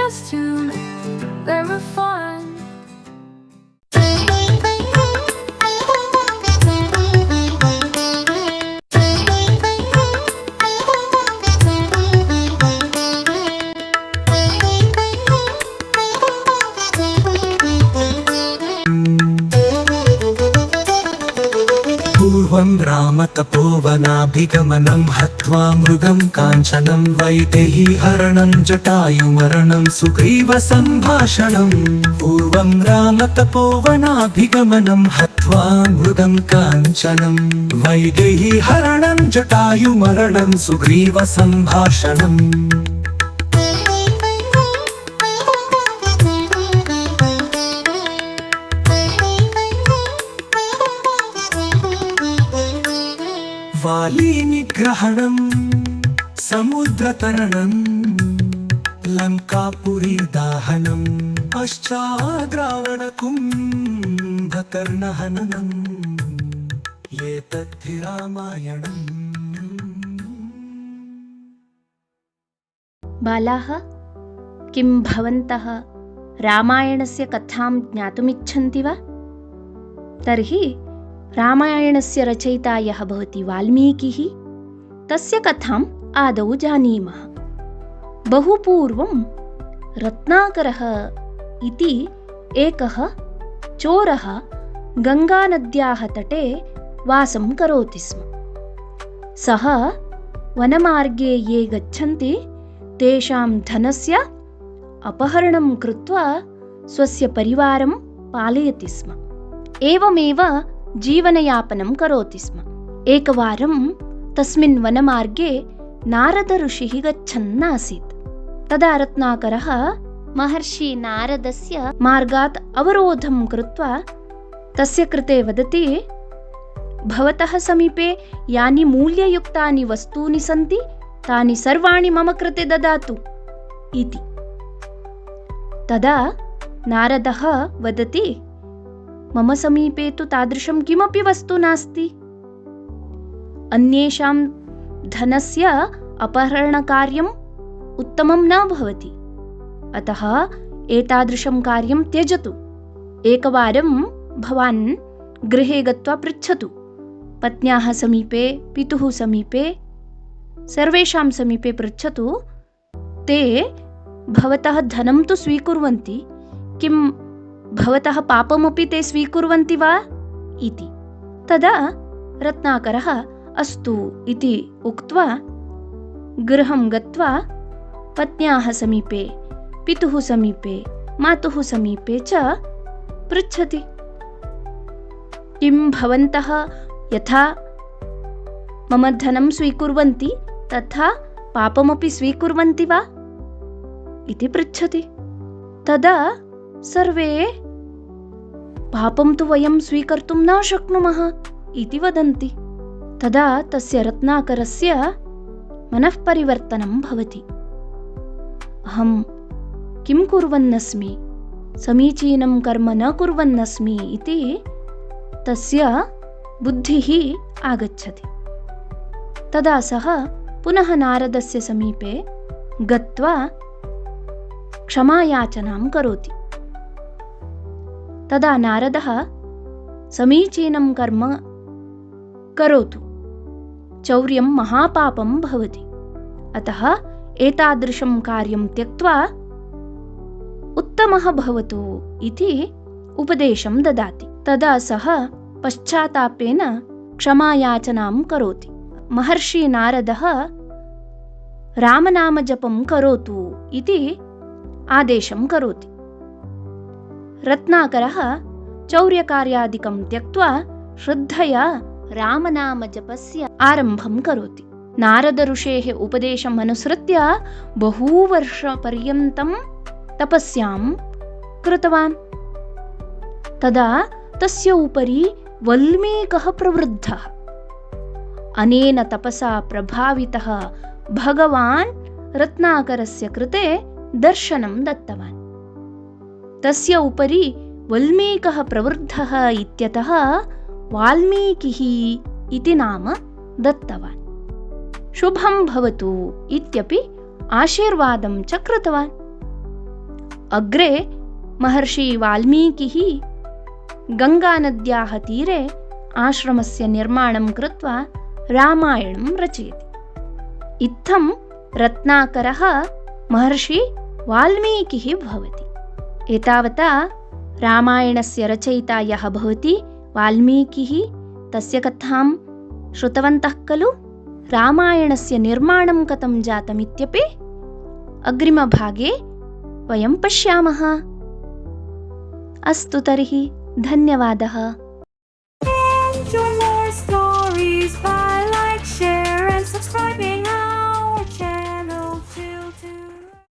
costume, they were fun. पूर्वं रामतपोवनाभिगमनं हत्वा मृगं काञ्चनं वैदेही हरणं जटायुमरणं सुग्रीवसम्भाषणम् पूर्वं रामतपोवनाभिगमनं हत्वा मृगं काञ्चनं वैदेही हरणं जटायुमरणं सुग्रीवसम्भाषणम् वालीनिग्रहणं समुद्रतरणं लङ्कापुरीदाहनं पश्चाद्रावणकुम्भकर्णहननम् एतद्धि रामायणम्। बालाः, किं भवन्तः रामायणस्य कथां ज्ञातुमिच्छन्ति वा? तर्हि रामायणस्य रचयिता यः भवति वाल्मीकिः, तस्य कथाम् आदौ जानीमः। बहुपूर्वं रत्नाकरः इति एकः चोरः गङ्गानद्याः तटे वासं करोति स्म। सः वनमार्गे ये गच्छन्ति तेषां धनस्य अपहरणं कृत्वा स्वस्य परिवारं पालयति स्म। एवमेव जीवनयापनं करोति स्म। एकवारं तस्मिन् वनमार्गे नारद ऋषिः गच्छन् आसीत्। तदा रत्नाकरः महर्षि नारदस्य मार्गात् अवरोधं कृत्वा तस्य कृते वदति, भवतः समीपे यानि मूल्ययुक्तानि वस्तूनि सन्ति तानि सर्वाणि मम कृते ददातु इति। तदा नारदः वदति, मम समीपे तु तादृशं किमपि वस्तु नास्ति। अन्येषां धनस्य अपहरणकार्यम् उत्तमं न भवति, अतः एतादृशं कार्यं त्यजतु। एकवारं भवान् गृहे गत्वा पृच्छतु, पत्न्याः समीपे, पितुः समीपे, सर्वेषां समीपे पृच्छतु, ते भवतः धनं तु स्वीकुर्वन्ति, किं भवतः पापमपि ते स्वीकुर्वन्ति वा इति। तदा रत्नाकरः अस्तु इति उक्त्वा गृहं गत्वा पत्न्याः समीपे, पितुः समीपे, मातुः समीपे च पृच्छति, किं भवन्तः यथा मम धनं स्वीकुर्वन्ति तथा पापमपि स्वीकुर्वन्ति वा इति पृच्छति। तदा सर्वे पापं तु वयं स्वीकर्तुं न शक्नुमः इति वदन्ति। तदा तस्य रत्नाकरस्य मनःपरिवर्तनं भवति। अहं किं कुर्वन्नस्मि, समीचीनं कर्म न कुर्वन्नस्मि इति तस्य बुद्धिः आगच्छति। तदा सः पुनः नारदस्य समीपे गत्वा क्षमायाचनां करोति। तदा नारदः, समीचीनं कर्म करोतु, चौर्यं महापापं भवति, अतः एतादृशं कार्यं त्यक्त्वा उत्तमः भवतु इति उपदेशं ददाति। तदा सः पश्चात्तापेन क्षमायाचनां करोति। महर्षि नारदः रामनामजपं करोतु इति आदेशं करोति। रत्नाकरः चौर्यकार्यादिकं त्यक्त्वा श्रद्धया रामनामजपस्य आरम्भं करोति। नारद ऋषेः उपदेशम् अनुसृत्य बहुवर्षपर्यन्तं तपस्यां कृतवान्। तदा तस्य उपरि वल्मीकः प्रवृद्धः। अनेन तपसा प्रभावितः भगवान् रत्नाकरस्य कृते दर्शनं दत्तवान्। तस्य उपरि वल्मीकः प्रवृद्धः इत्यतः वाल्मीकिः इति नाम दत्तवान्। शुभं भवतु इत्यपि आशीर्वादं च कृतवान्। अग्रे महर्षि वाल्मीकिः गङ्गानद्याः तीरे आश्रमस्य निर्माणं कृत्वा रामायणं रचयति। इत्थं रत्नाकरः महर्षि वाल्मीकिः भवति। एतावता रामायणस्य रचयिता यः भवति वाल्मीकिः, तस्य कथां श्रुतवन्तः खलु। रामायणस्य निर्माणं कथं जातमित्यपि अग्रिमभागे वयं पश्यामः। अस्तु तर्हि, धन्यवादः।